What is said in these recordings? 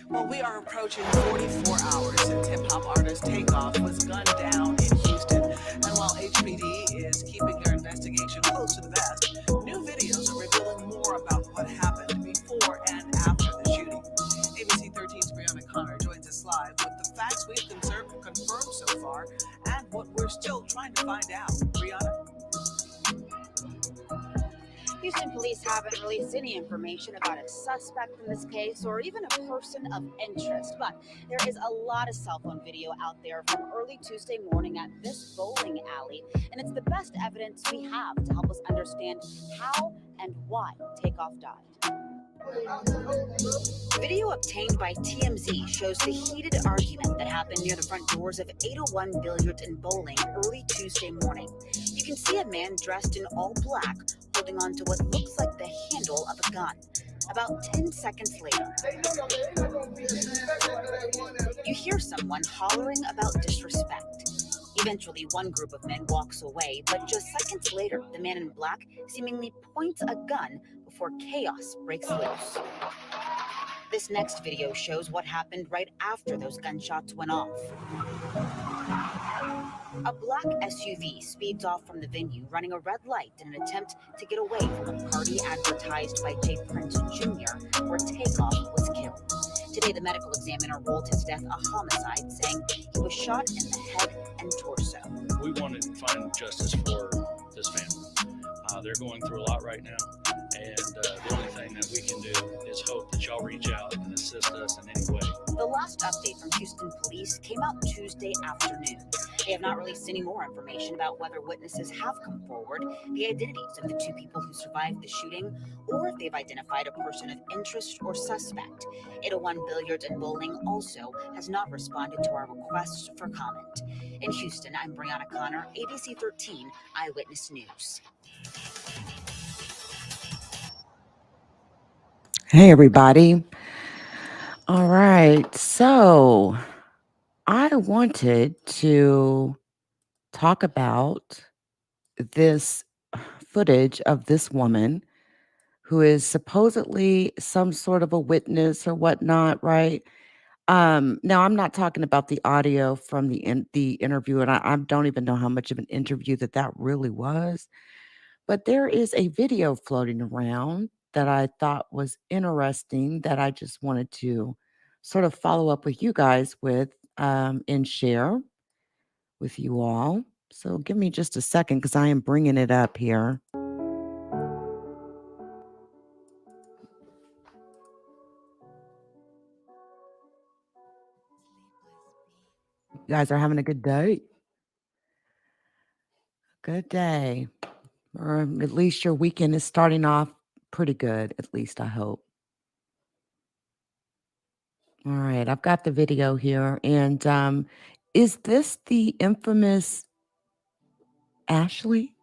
Well, we are approaching 44 hours since hip-hop artist TakeOff was gunned down in Houston. And while HPD is keeping their investigation close to the vest, new videos are revealing more about what happened before and after the shooting. ABC 13's Brianna Connor joins us live with the facts we've confirmed so far and what we're still trying to find out. Brianna? Houston police haven't released any information about a suspect in this case or even a person of interest, but there is a lot of cell phone video out there from early Tuesday morning at this bowling alley, and it's the best evidence we have to help us understand how and why TakeOff died. Video obtained by TMZ shows the heated argument that happened near the front doors of 801 Billiards and Bowling early Tuesday morning. You can see a man dressed in all black holding on to what looks like the handle of a gun. About 10 seconds later, you hear someone hollering about disrespect. Eventually, one group of men walks away, but just seconds later, the man in black seemingly points a gun before chaos breaks loose. This next video shows what happened right after those gunshots went off. A black SUV speeds off from the venue, running a red light in an attempt to get away from a party advertised by Jay Prince Jr., where TakeOff was killed. Today, the medical examiner ruled his death a homicide, saying he was shot in the head and torso. We want to find justice for this family. They're going through a lot right now, and the only thing that we can do is hope that y'all reach out and assist us in any way. The last update from Houston police came out Tuesday afternoon. They have not released any more information about whether witnesses have come forward, the identities of the two people who survived the shooting, or if they've identified a person of interest or suspect. 801 Billiards and Bowling also has not responded to our requests for comment. In Houston, I'm Brianna Connor, ABC 13 Eyewitness News. Hey, everybody. All right. So I wanted to talk about this footage of this woman who is supposedly some sort of a witness or whatnot, right? Now, I'm not talking about the audio from the interview, and I don't even know how much of an interview that really was. But there is a video floating around that I thought was interesting that I just wanted to sort of follow up with you guys with and share with you all. So give me just a second because I am bringing it up here. You guys are having a good day. Good day. Or at least your weekend is starting off pretty good, at least I hope. All right, I've got the video here. And is this the infamous Ashley?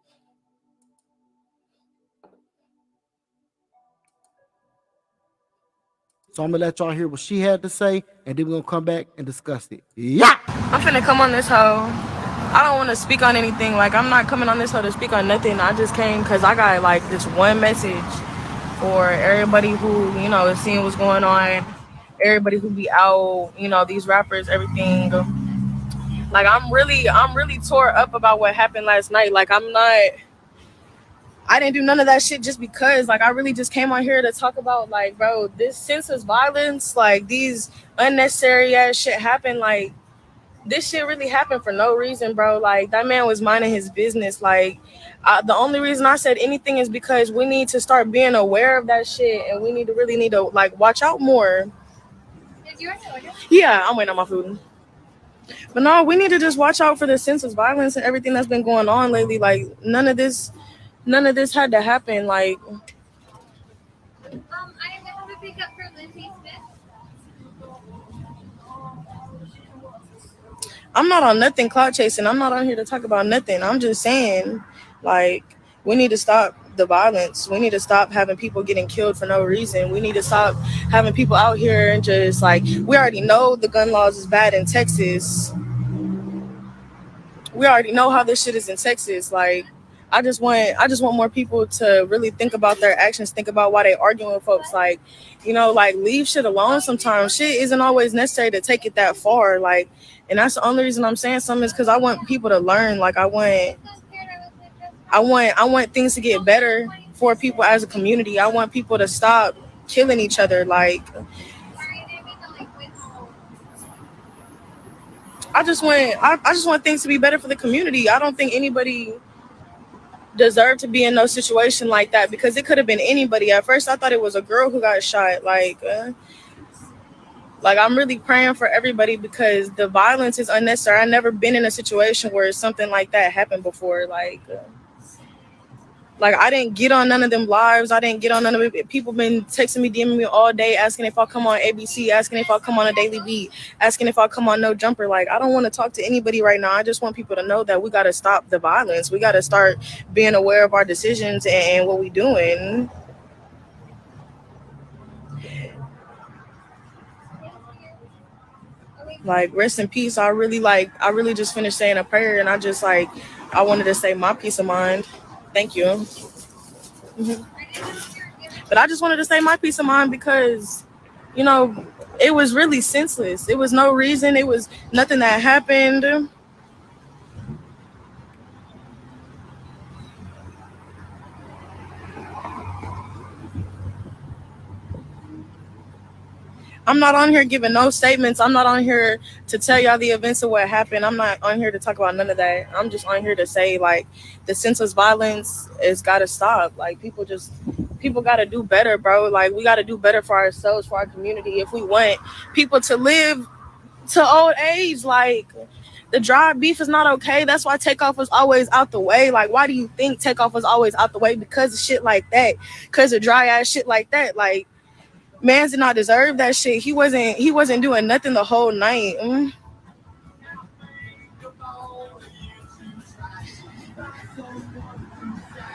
So I'm gonna let y'all hear what she had to say, and then we're gonna come back and discuss it. Yeah! I'm finna come on this hoe. I don't want to speak on anything. Like, I'm not coming on this hoe to speak on nothing. I just came because I got, like, this one message for everybody who, you know, is seeing what's going on. Everybody who be out, you know, these rappers, everything. Like, I'm really tore up about what happened last night. Like, I didn't do none of that shit just because. Like, I really just came on here to talk about, like, bro, this senseless violence, like, these unnecessary ass shit happened. Like, this shit really happened for no reason, bro. Like, that man was minding his business. Like, the only reason I said anything is because we need to start being aware of that shit, and we really need to, like, watch out more. Is yours order? Yeah, I'm waiting on my food. But no, we need to just watch out for the senseless violence and everything that's been going on lately. Like, none of this had to happen. Like, I have a pickup for Lindsay Smith. I'm not on nothing clout chasing. I'm not on here to talk about nothing. I'm just saying, like, we need to stop the violence. We need to stop having people getting killed for no reason. We need to stop having people out here and just, like, we already know the gun laws is bad in Texas. We already know how this shit is in Texas. Like, I just want more people to really think about their actions, think about why they arguing with folks. Like, like leave shit alone sometimes. Shit isn't always necessary to take it that far. Like, and that's the only reason I'm saying something is because I want people to learn. Like, I want things to get better for people as a community. I want people to stop killing each other. Like, I just want things to be better for the community. I don't think anybody deserved to be in no situation like that because it could have been anybody. At first, I thought it was a girl who got shot. Like I'm really praying for everybody because the violence is unnecessary. I've never been in a situation where something like that happened before. Like I didn't get on none of them lives. I didn't get on none of it. People been texting me, DMing me all day, asking if I'll come on ABC, asking if I'll come on a daily beat, asking if I'll come on No Jumper. Like I don't want to talk to anybody right now. I just want people to know that we got to stop the violence. We got to start being aware of our decisions and what we doing. Like rest in peace. I really just finished saying a prayer and I wanted to say my peace of mind. Thank you. Mhm. But I just wanted to say my peace of mind because, you know, it was really senseless. It was no reason. It was nothing that happened. I'm not on here giving no statements. I'm not on here to tell y'all the events of what happened. I'm not on here to talk about none of that. I'm just on here to say like the senseless violence has got to stop. Like people got to do better, bro. Like we got to do better for ourselves, for our community. If we want people to live to old age, like the dry beef is not okay. That's why TakeOff was always out the way. Like, why do you think TakeOff was always out the way? Because of shit like that. Because of dry ass shit like that. Like, mans did not deserve that shit. He wasn't doing nothing the whole night.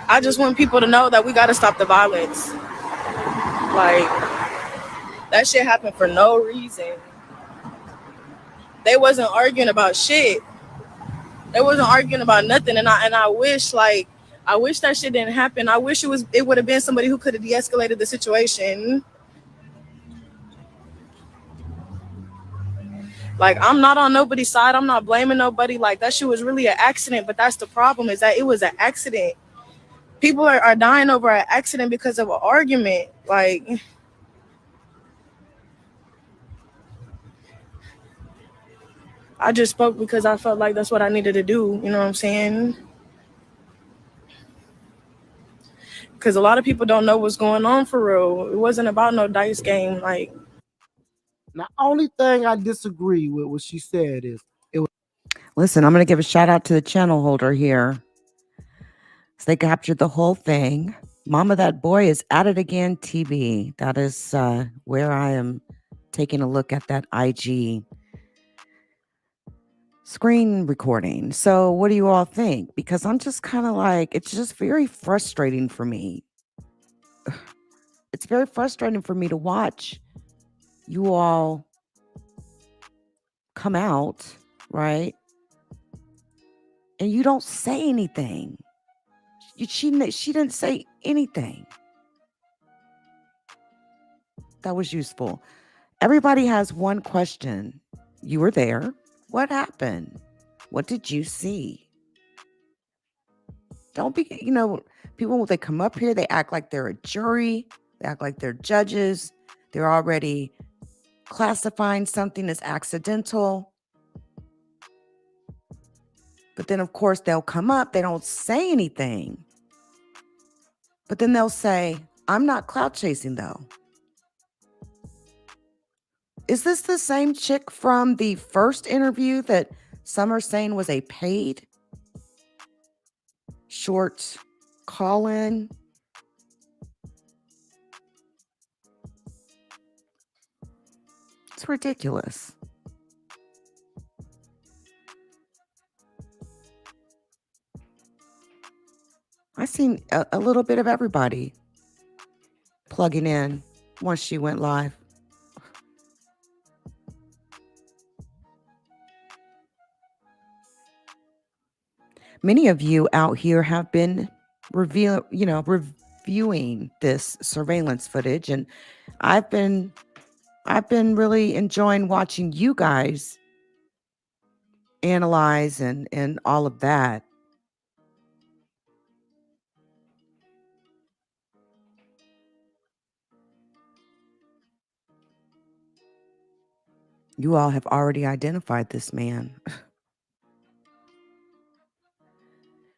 I just want people to know that we gotta stop the violence. Like, that shit happened for no reason. They wasn't arguing about shit. They wasn't arguing about nothing. And I wish that shit didn't happen. I wish it would have been somebody who could have de-escalated the situation. Like, I'm not on nobody's side. I'm not blaming nobody. Like, that shit was really an accident. But that's the problem, is that it was an accident. People are dying over an accident because of an argument. Like, I just spoke because I felt like that's what I needed to do. You know what I'm saying? Because a lot of people don't know what's going on for real. It wasn't about no dice game. Like, The only thing I disagree with what she said is Listen, I'm going to give a shout out to the channel holder here. So they captured the whole thing. Mama, that boy is at it again. TV. That is where I am taking a look at that IG screen recording. So what do you all think? Because I'm just kind of like, it's just very frustrating for me. It's very frustrating for me to watch you all come out, right? And you don't say anything. She didn't say anything that was useful. Everybody has one question. You were there. What happened? What did you see? Don't be, people, they come up here, they act like they're a jury. They act like they're judges. They're already classifying something as accidental. But then, of course, they'll come up. They don't say anything. But then they'll say, I'm not clout chasing, though. Is this the same chick from the first interview that some are saying was a paid short call-in? It's ridiculous. I seen a little bit of everybody plugging in once she went live. Many of you out here have been reviewing this surveillance footage, and I've been really enjoying watching you guys analyze and all of that. You all have already identified this man.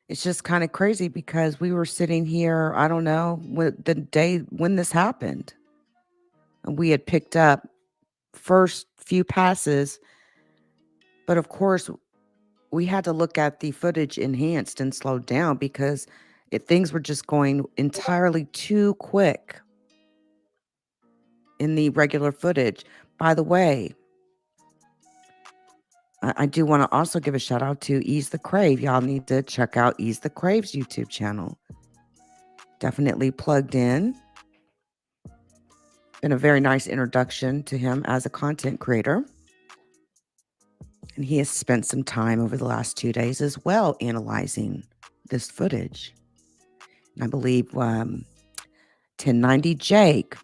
It's just kind of crazy because we were sitting here, I don't know, the day when this happened. And we had picked up first few passes, but of course we had to look at the footage enhanced and slowed down because things were just going entirely too quick in the regular footage. By the way, I do want to also give a shout out to Ease the Crave. Y'all need to check out Ease the Crave's YouTube channel. Definitely plugged in. Been a very nice introduction to him as a content creator. And he has spent some time over the last 2 days as well analyzing this footage. And I believe 1090 Jake,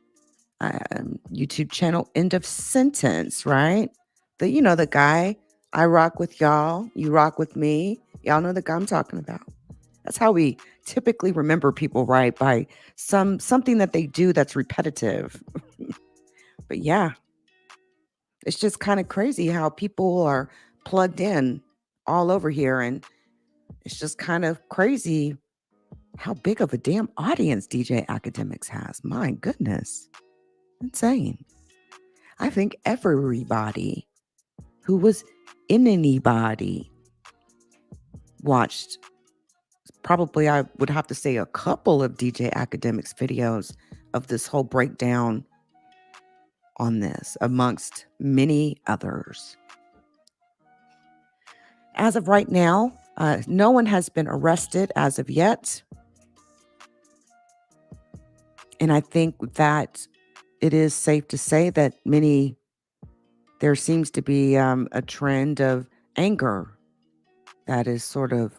YouTube channel End of Sentence, right? The guy, I rock with y'all, you rock with me. Y'all know the guy I'm talking about. That's how we typically remember people, right? By something that they do that's repetitive. But yeah, it's just kind of crazy how people are plugged in all over here. And it's just kind of crazy how big of a damn audience DJ Academics has. My goodness. Insane. I think everybody who was in anybody watched, probably I would have to say a couple of DJ Academics videos of this whole breakdown on this, amongst many others. As of right now, no one has been arrested as of yet. And I think that it is safe to say that there seems to be a trend of anger that is sort of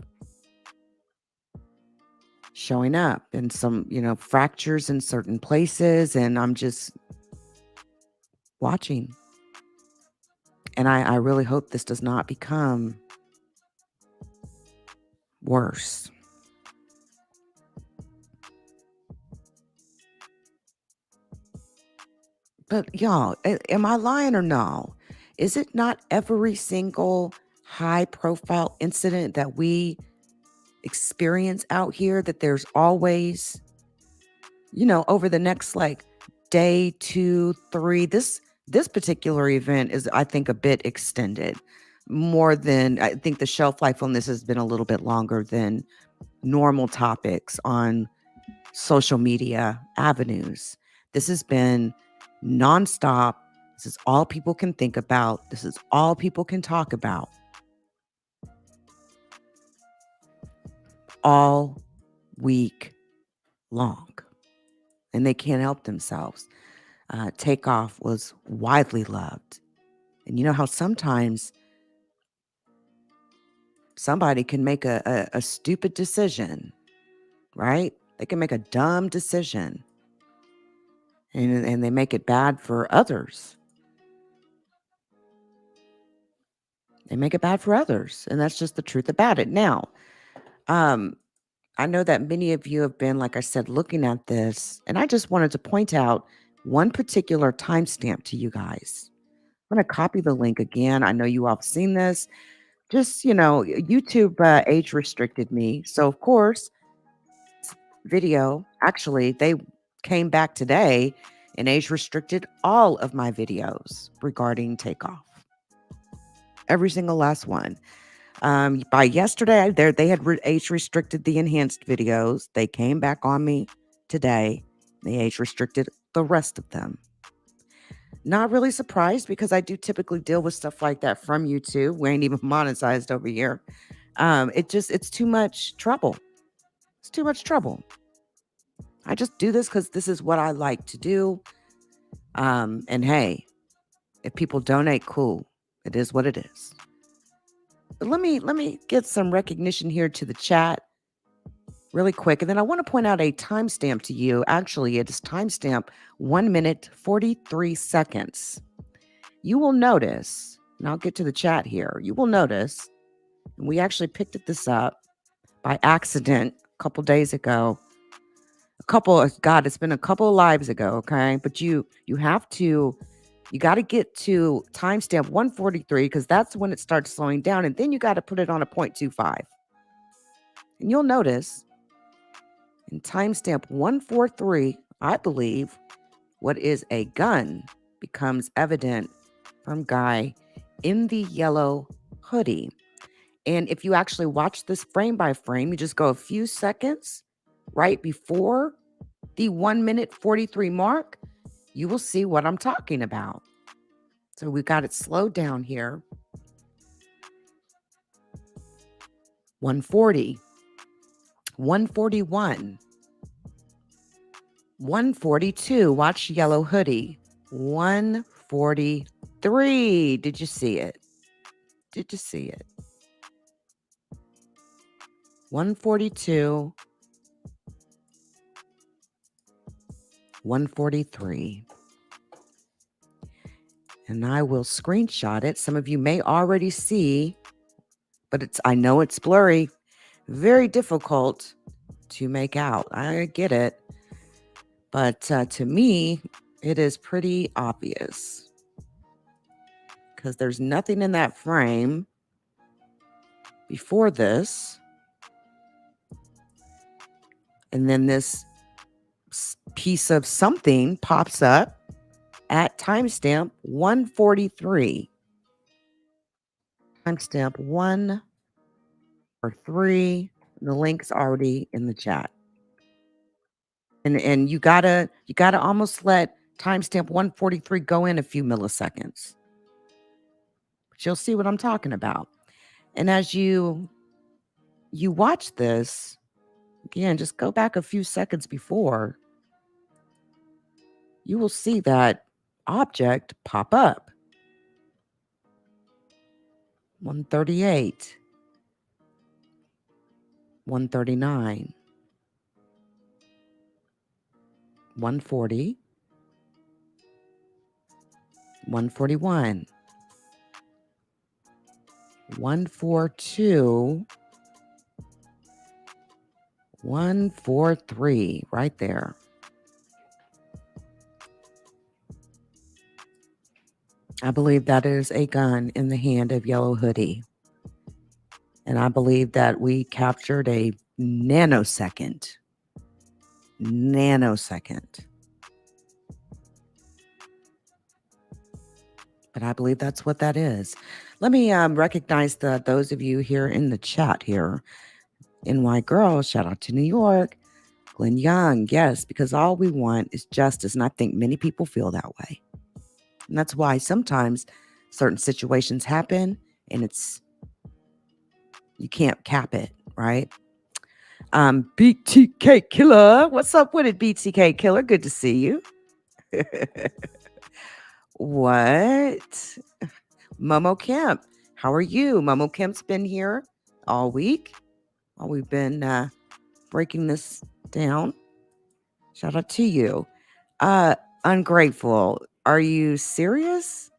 showing up, and some, fractures in certain places. And I'm just watching. And I really hope this does not become worse. But y'all, am I lying or no? Is it not every single high profile incident that we experience out here that there's always, over the next like day, 2, 3, this particular event is, I think, a bit extended. More than, I think the shelf life on this has been a little bit longer than normal topics on social media avenues. This has been nonstop. This is all people can think about. This is all people can talk about. All week long. And they can't help themselves. TakeOff was widely loved. And you know how sometimes somebody can make a stupid decision, right? They can make a dumb decision. And they make it bad for others. They make it bad for others. And that's just the truth about it. Now, I know that many of you have been, like I said, looking at this. And I just wanted to point out one particular timestamp to you guys. I'm going to copy the link again. I know you all have seen this. Just, YouTube age restricted me. So, of course, video, actually, they came back today and age restricted all of my videos regarding TakeOff. Every single last one. By yesterday, they had age restricted the enhanced videos. They came back on me today. They age restricted the rest of them. Not really surprised, because I do typically deal with stuff like that from YouTube. We ain't even monetized over here. It's too much trouble. It's too much trouble. I just do this because this is what I like to do. And hey, if people donate, cool. It is what it is. But let me get some recognition here to the chat really quick. And then I want to point out a timestamp to you. Actually, it is timestamp 1 minute, 43 seconds. You will notice, and I'll get to the chat here. You will notice, and we actually picked this up by accident a couple days ago. It's been a couple of lives ago, okay? But you got to get to timestamp 143 because that's when it starts slowing down. And then you got to put it on a 0.25. And you'll notice in timestamp 143, I believe what is a gun becomes evident from guy in the yellow hoodie. And if you actually watch this frame by frame, you just go a few seconds right before the 1 minute 43 mark, you will see what I'm talking about. So we got it slowed down here. 140, 141, 142. Watch Yellow Hoodie. 143. Did you see it? Did you see it? 142. 143. And I will screenshot it. Some of you may already see, but I know it's blurry. Very difficult to make out. I get it. But to me, it is pretty obvious because there's nothing in that frame before this. And then this piece of something pops up at timestamp 143. Timestamp 1 or 3. The link's already in the chat. And you gotta almost let timestamp 143 go in a few milliseconds. But you'll see what I'm talking about. And as you watch this, again, just go back a few seconds before, you will see that object pop up. 138, 139, 140, 141, 142, 143, right there. I believe that is a gun in the hand of Yellow Hoodie. And I believe that we captured a nanosecond. But I believe that's what that is. Let me recognize those of you here in the chat here. NY Girl, shout out to New York. Glenn Young, yes, because all we want is justice. And I think many people feel that way. And that's why sometimes certain situations happen and you can't cap it, right? BTK Killer. What's up with it, BTK Killer? Good to see you. What? Momo Kemp. How are you? Momo Kemp's been here all week while we've been breaking this down. Shout out to you. Ungrateful. Are you serious?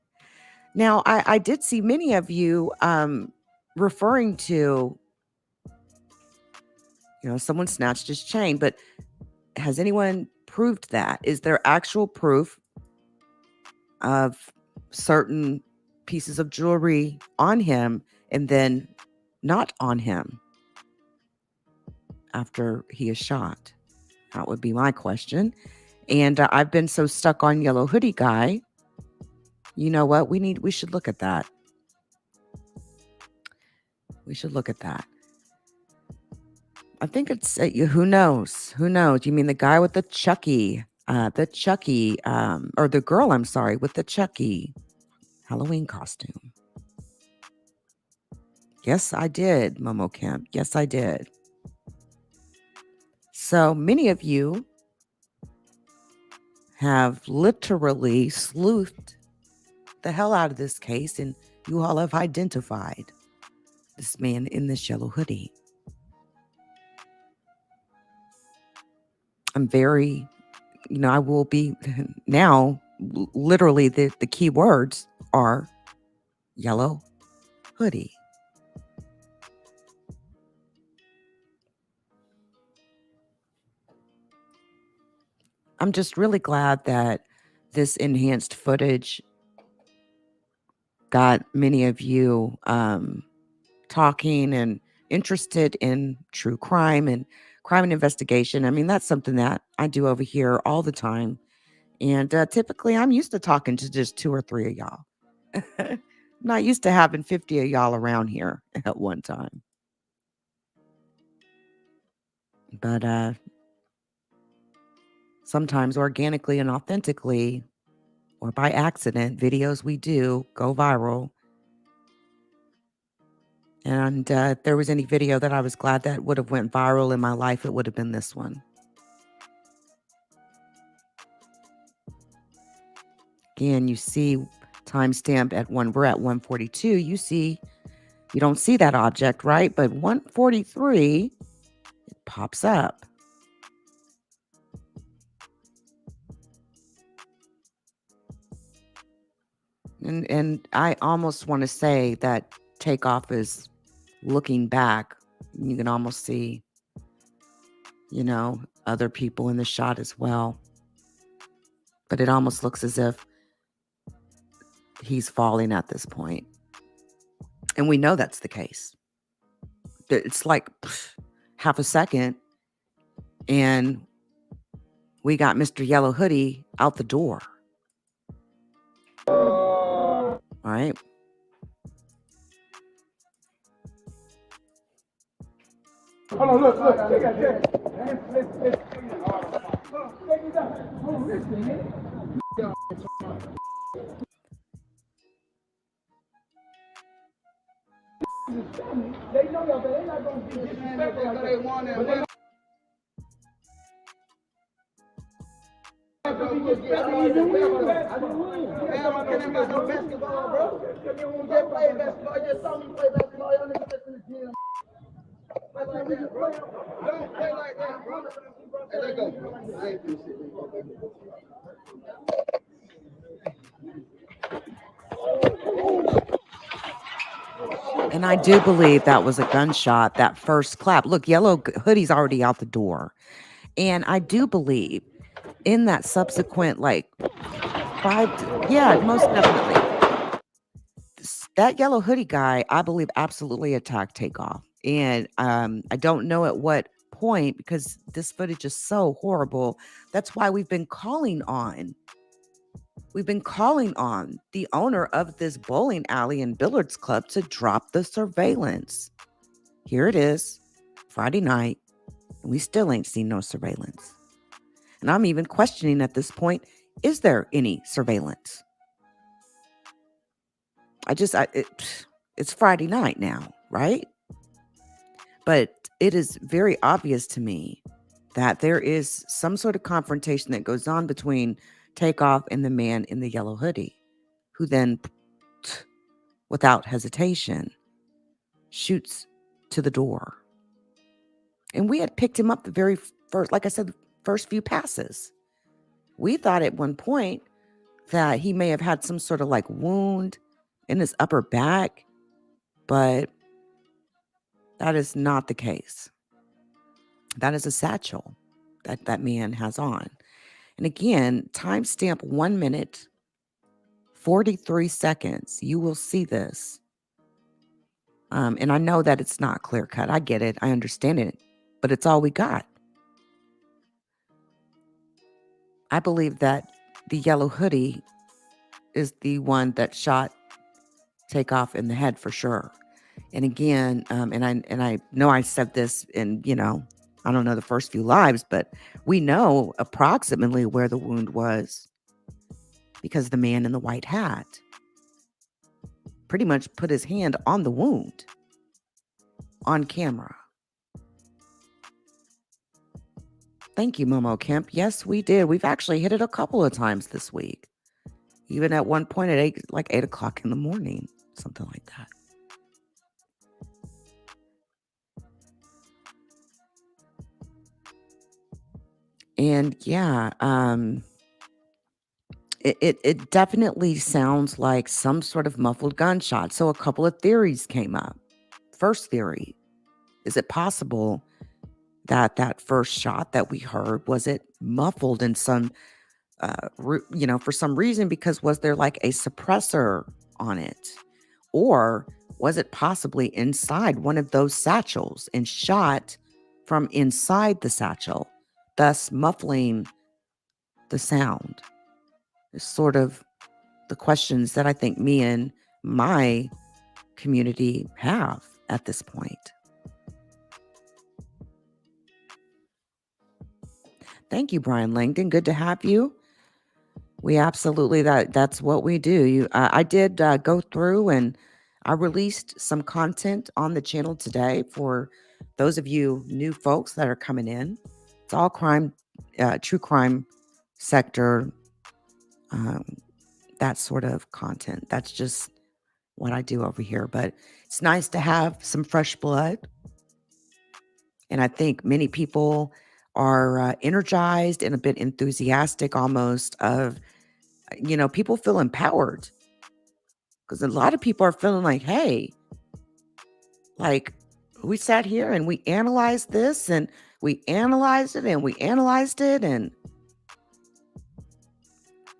Now, I did see many of you referring to, someone snatched his chain, but has anyone proved that? Is there actual proof of certain pieces of jewelry on him and then not on him after he is shot? That would be my question. And I've been so stuck on Yellow Hoodie guy. You know what? We should look at that. We should look at that. I think it's, who knows? Who knows? You mean the guy with the Chucky, or the girl, I'm sorry, with the Chucky Halloween costume. Yes, I did, Momo Kemp. Yes, I did. So many of you have literally sleuthed the hell out of this case, and you all have identified this man in this yellow hoodie. I'm very, I will be now, literally the key words are yellow hoodie. I'm just really glad that this enhanced footage got many of you talking and interested in true crime and crime and investigation. I mean, that's something that I do over here all the time. And typically I'm used to talking to just 2 or 3 of y'all. I'm not used to having 50 of y'all around here at one time. But sometimes organically and authentically, or by accident, videos we do go viral. And if there was any video that I was glad that would have went viral in my life, it would have been this one. Again, you see timestamp at we're at 142. You don't see that object, right? But 143, it pops up. And I almost want to say that TakeOff is looking back. You can almost see, other people in the shot as well. But it almost looks as if he's falling at this point. And we know that's the case. It's like half a second and we got Mr. Yellow Hoodie out the door. All right. Hold on, look. Check out They know y'all, but they're not going to be disrespectful like they want to. Don't play like that, bro. Hey, let go. I ain't finna sit And I do believe that was a gunshot, that first clap. Look, Yellow Hoodie's already out the door. And I do believe in that subsequent, most definitely. That Yellow Hoodie guy, I believe, absolutely attacked TakeOff. And I don't know at what point, because this footage is so horrible. That's why we've been calling on the owner of this bowling alley and billiards club to drop the surveillance. Here it is, Friday night, and we still ain't seen no surveillance. And I'm even questioning at this point, is there any surveillance? It's Friday night now, right? But it is very obvious to me that there is some sort of confrontation that goes on between TakeOff and the man in the yellow hoodie, who then, without hesitation, shoots to the door. And we had picked him up the very first, like I said, the first few passes. We thought at one point that he may have had some sort of wound in his upper back, but that is not the case. That is a satchel that man has on. And again, timestamp 1 minute, 43 seconds. You will see this. And I know that it's not clear cut. I get it. I understand it. But it's all we got. I believe that the yellow hoodie is the one that shot TakeOff in the head for sure. And again, and I know I said this in, I don't know the first few lives, but we know approximately where the wound was because the man in the white hat pretty much put his hand on the wound on camera. Thank you, Momo Kemp. Yes, we did. We've actually hit it a couple of times this week. Even at one point at 8 o'clock in the morning, something like that. And yeah, it definitely sounds like some sort of muffled gunshot. So a couple of theories came up. First theory, is it possible that that first shot that we heard, was it muffled in some, for some reason, because was there like a suppressor on it? Or was it possibly inside one of those satchels and shot from inside the satchel, thus muffling the sound? It's sort of the questions that I think me and my community have at this point. Thank you, Brian Langdon. Good to have you. We absolutely, that's what we do. I did go through and I released some content on the channel today for those of you new folks that are coming in. It's all crime, true crime sector, that sort of content. That's just what I do over here. But it's nice to have some fresh blood. And I think many people are energized and a bit enthusiastic almost of, people feel empowered. Because a lot of people are feeling like, hey, like we sat here and we analyzed this and we analyzed it and we analyzed it, and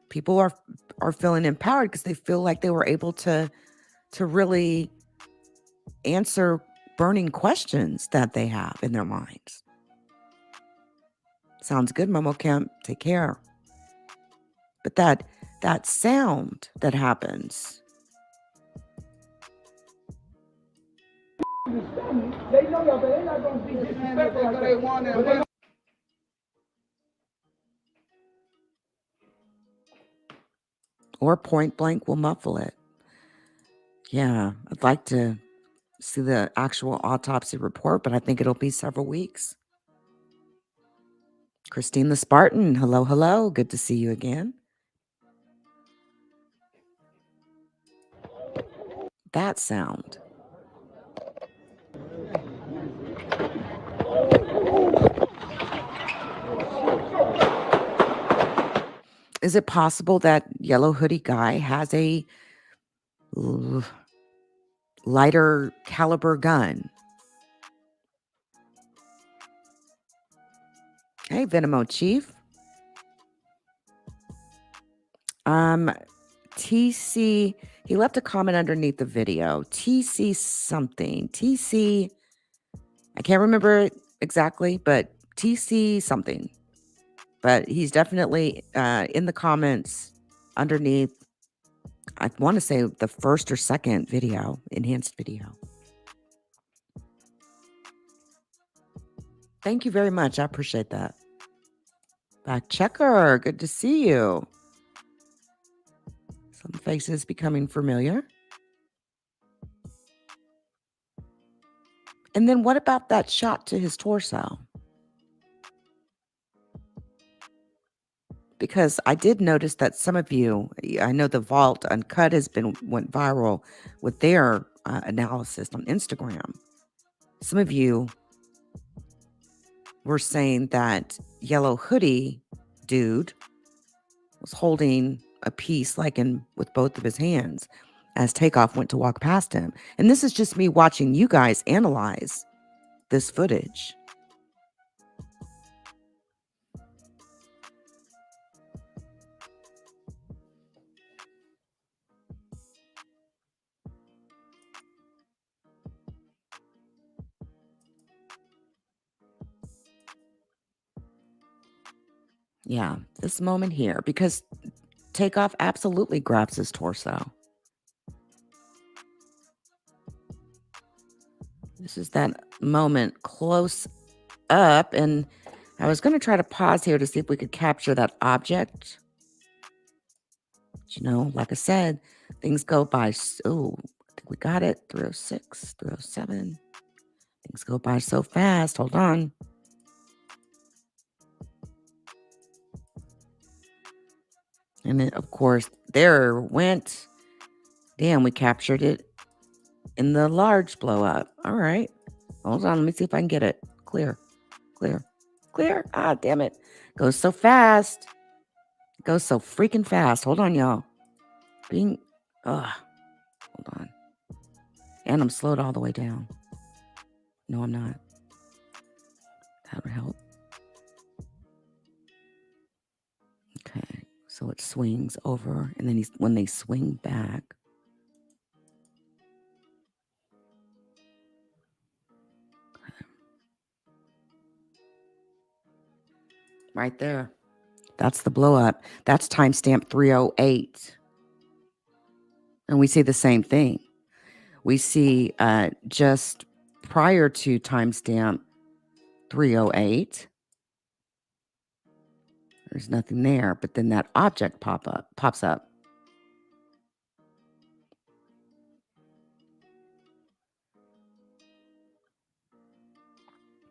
people are feeling empowered because they feel like they were able to really answer burning questions that they have in their minds. Sounds good, Momo Kemp. Take care. But that sound that happens, They know y'all, but they're not gonna be disrespectful like they want to. or point blank will muffle it. Yeah, I'd like to see the actual autopsy report, but I think it'll be several weeks. Christine the Spartan, hello, hello. Good to see you again. That sound. Is it possible that Yellow Hoodie guy has a lighter caliber gun? Hey, Venimo Chief. TC, he left a comment underneath the video. TC something. TC, I can't remember it exactly, but TC something. But he's definitely in the comments underneath, I want to say the first or second video, enhanced video. Thank you very much. I appreciate that. Back checker, good to see you. Some faces becoming familiar. And then what about that shot to his torso? Because I did notice that some of you, I know the Vault Uncut went viral with their analysis on Instagram. Some of you were saying that Yellow Hoodie dude was holding a piece with both of his hands as TakeOff went to walk past him. And this is just me watching you guys analyze this footage. Yeah, this moment here, because TakeOff absolutely grabs his torso. This is that moment close up, and I was going to try to pause here to see if we could capture that object. But, like I said, things go by so, I think we got it, 306, 307. Things go by so fast. Hold on. And then, of course, there went. Damn, we captured it in the large blow up. All right. Hold on. Let me see if I can get it. Clear. Ah, damn it. Goes so fast. Goes so freaking fast. Hold on, y'all. Hold on. And I'm slowed all the way down. No, I'm not. That would help. Okay. So it swings over, and then when they swing back. Okay. Right there. That's the blow up. That's timestamp 308. And we see the same thing. We see just prior to timestamp 308, there's nothing there, but then that object pops up.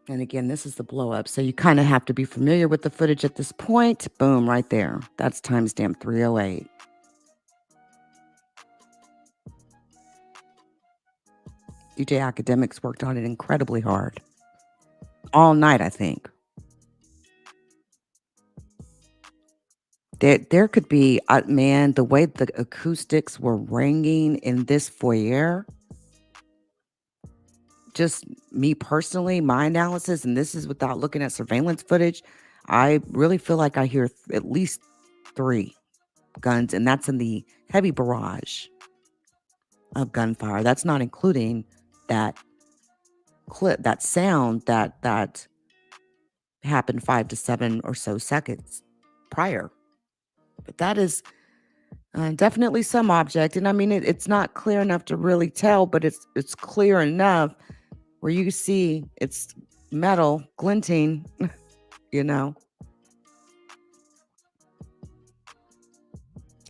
And again, this is the blow up. So you kind of have to be familiar with the footage at this point. Boom, right there. That's timestamp 308. DJ Academics worked on it incredibly hard. All night, I think. There could be, man, the way the acoustics were ringing in this foyer. Just me personally, my analysis, and this is without looking at surveillance footage, I really feel like I hear at least 3 guns, and that's in the heavy barrage of gunfire. That's not including that clip, that sound that happened 5 to 7 or so seconds prior. But that is definitely some object, and I mean it's not clear enough to really tell, but it's clear enough where you see it's metal glinting, you know.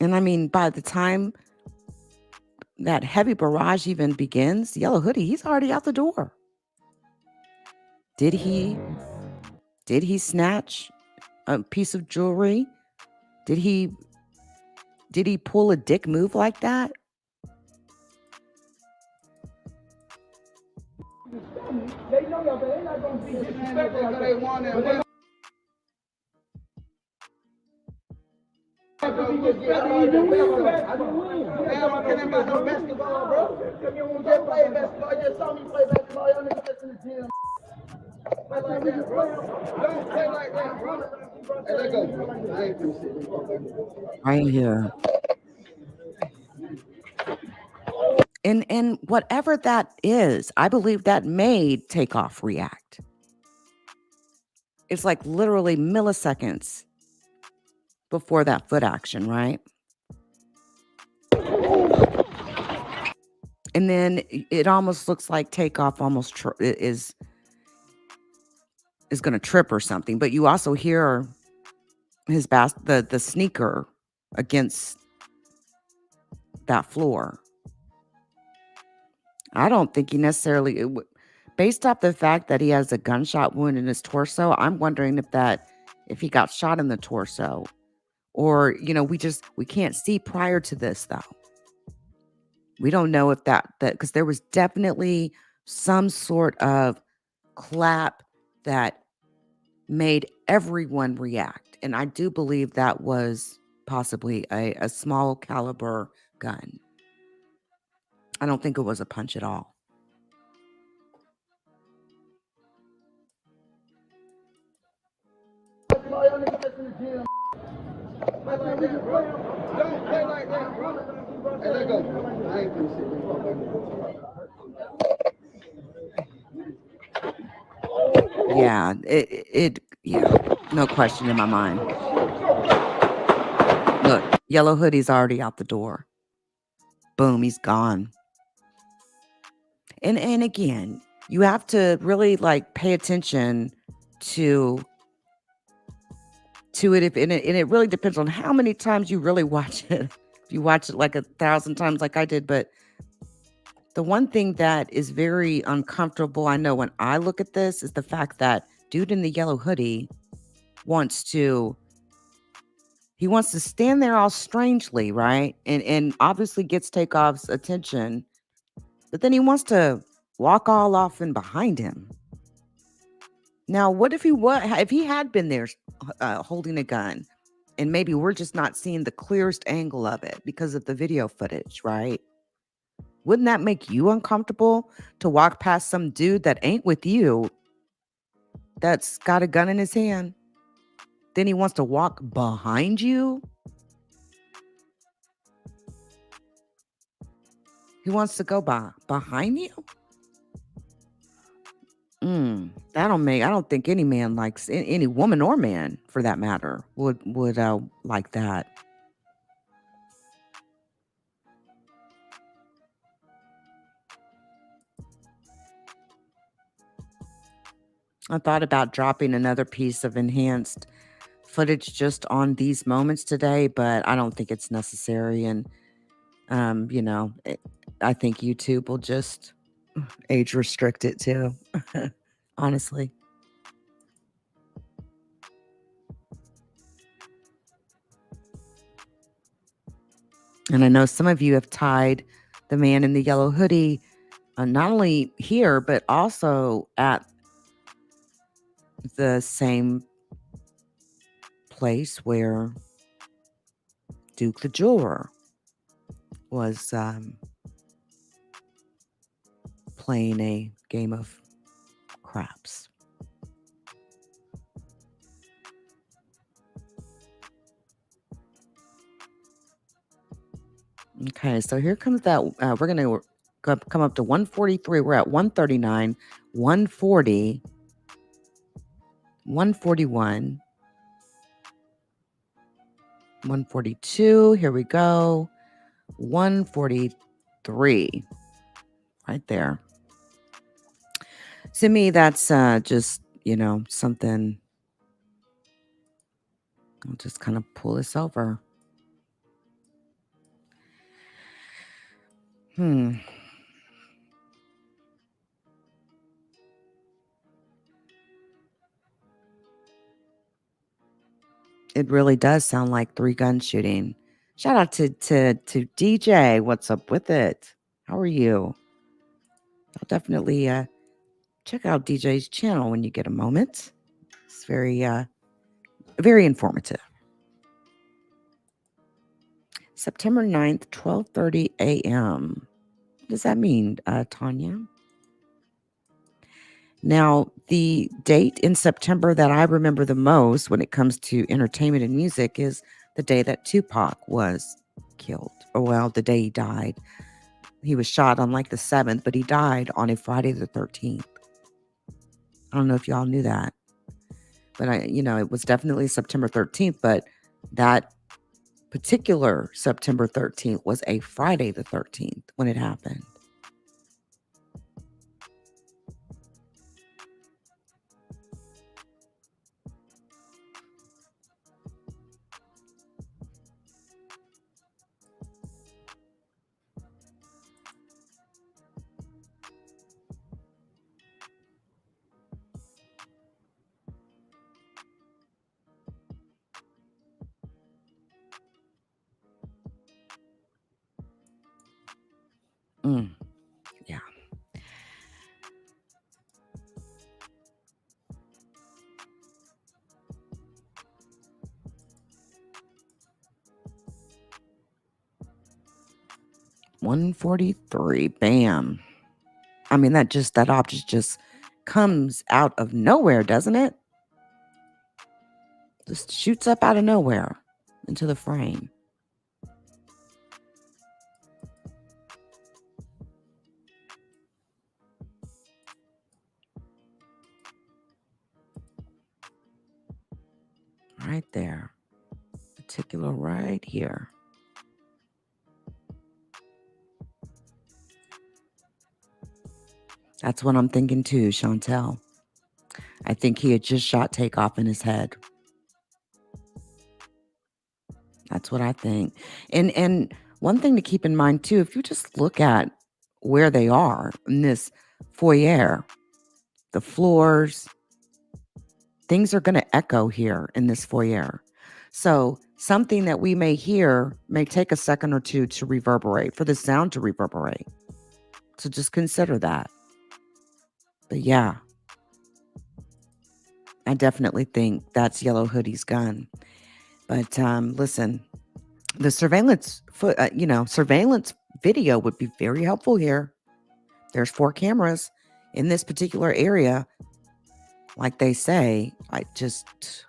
And I mean, by the time that heavy barrage even begins, Yellow Hoodie, he's already out the door. Did he snatch a piece of jewelry? Did he pull a dick move like that? They know y'all, but they not gonna be disrespectful because they want it. They have to be disrespectful. You win. I can win. Damn, I can't about no basketball, bro. You just play basketball. You just saw me play basketball. Y'all niggas just in the gym. Play like that, bro. Don't play like that, bro. Hey, let go. I ain't finna sit. Right here. And whatever that is, I believe that made TakeOff react. It's like literally milliseconds before that foot action, right? And then it almost looks like TakeOff almost is going to trip or something. But you also hear his the sneaker against that floor. I don't think he necessarily, based off the fact that he has a gunshot wound in his torso, I'm wondering if he got shot in the torso, or, you know, we can't see prior to this though. We don't know if that because there was definitely some sort of clap that made everyone react. And I do believe that was possibly a small caliber gun. I don't think it was a punch at all. Don't play like that, bro. Hey, let go. I ain't finna sit. Yeah, yeah, no question in my mind. Look, Yellow Hoodie's already out the door. Boom, he's gone. And again, you have to really like pay attention to it, and it really depends on how many times you really watch it. If you watch it like 1,000 times like I did, but the one thing that is very uncomfortable, I know when I look at this, is the fact that dude in the yellow hoodie wants to stand there all strangely, right? And obviously gets TakeOff's attention, but then he wants to walk all off in behind him. Now, what if he had been there holding a gun. And maybe we're just not seeing the clearest angle of it because of the video footage, right? Wouldn't that make you uncomfortable to walk past some dude that ain't with you that's got a gun in his hand? Then he wants to walk behind you? He wants to go behind you? I don't think any man likes, any woman or man for that matter would like that. I thought about dropping another piece of enhanced footage just on these moments today, but I don't think it's necessary. And, I think YouTube will just age restrict it too, honestly. And I know some of you have tied the man in the yellow hoodie, not only here, but also at the same place where Duke the jeweler was playing a game of craps. Okay, so here comes that. We're going to come up to 143. We're at 139, 140, 141, 142. Here we go. 143. Right there. To me, that's just, something. I'll just kind of pull this over. It really does sound like 3-gun shooting. Shout out to DJ. What's up with it? How are you? I'll definitely check out DJ's channel when you get a moment. It's very informative. September 9th, 12:30 a.m. What does that mean, Tanya? Now, the date in September that I remember the most when it comes to entertainment and music is the day that Tupac was killed. Or, well, the day he died. He was shot on like the 7th, but he died on a Friday the 13th. I don't know if y'all knew that. But it was definitely September 13th, but that particular September 13th was a Friday the 13th when it happened. Yeah. $143. Bam. I mean, that object just comes out of nowhere, doesn't it? Just shoots up out of nowhere into the frame. Right there. Particular right here. That's what I'm thinking too, Chantel. I think he had just shot TakeOff in his head. That's what I think. And one thing to keep in mind too, if you just look at where they are in this foyer, the floors, things are going to echo here in this foyer. So something that we may hear may take a second or two to reverberate, for the sound to reverberate. So just consider that. But yeah. I definitely think that's Yellow Hoodie's gun. But listen, the surveillance surveillance video would be very helpful here. There's 4 cameras in this particular area. Like they say, I just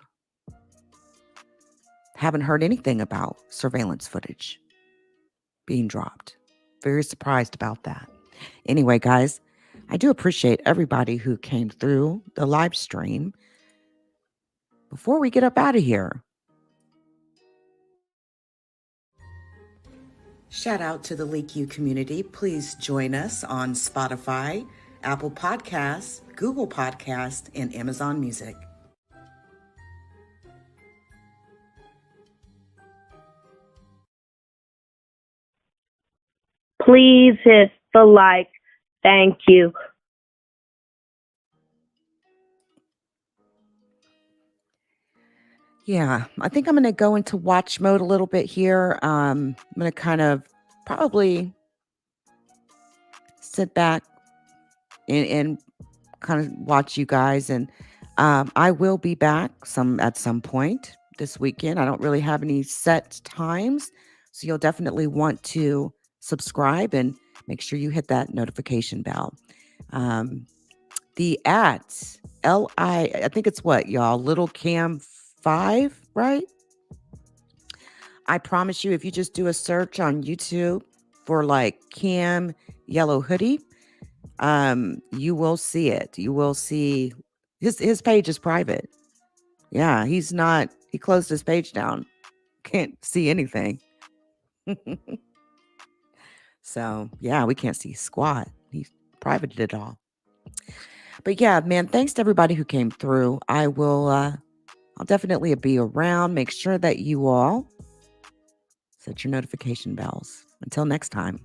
haven't heard anything about surveillance footage being dropped. Very surprised about that. Anyway, guys, I do appreciate everybody who came through the live stream. Before we get up out of here, shout out to the LeakYou community. Please join us on Spotify, Apple Podcasts, Google Podcasts, and Amazon Music. Please hit the like. Thank you. Yeah, I think I'm going to go into watch mode a little bit here. I'm going to kind of probably sit back and kind of watch you guys. And I will be back at some point this weekend. I don't really have any set times. So you'll definitely want to subscribe and make sure you hit that notification bell. The I think it's what, y'all? Little Cam 5, right? I promise you, if you just do a search on YouTube for like Cam Yellow Hoodie, you will see it. You will see his page is private. Yeah, he closed his page down. Can't see anything. So yeah, we can't see squat. He privated it all. But yeah, man, thanks to everybody who came through. I'll definitely be around. Make sure that you all set your notification bells. Until next time.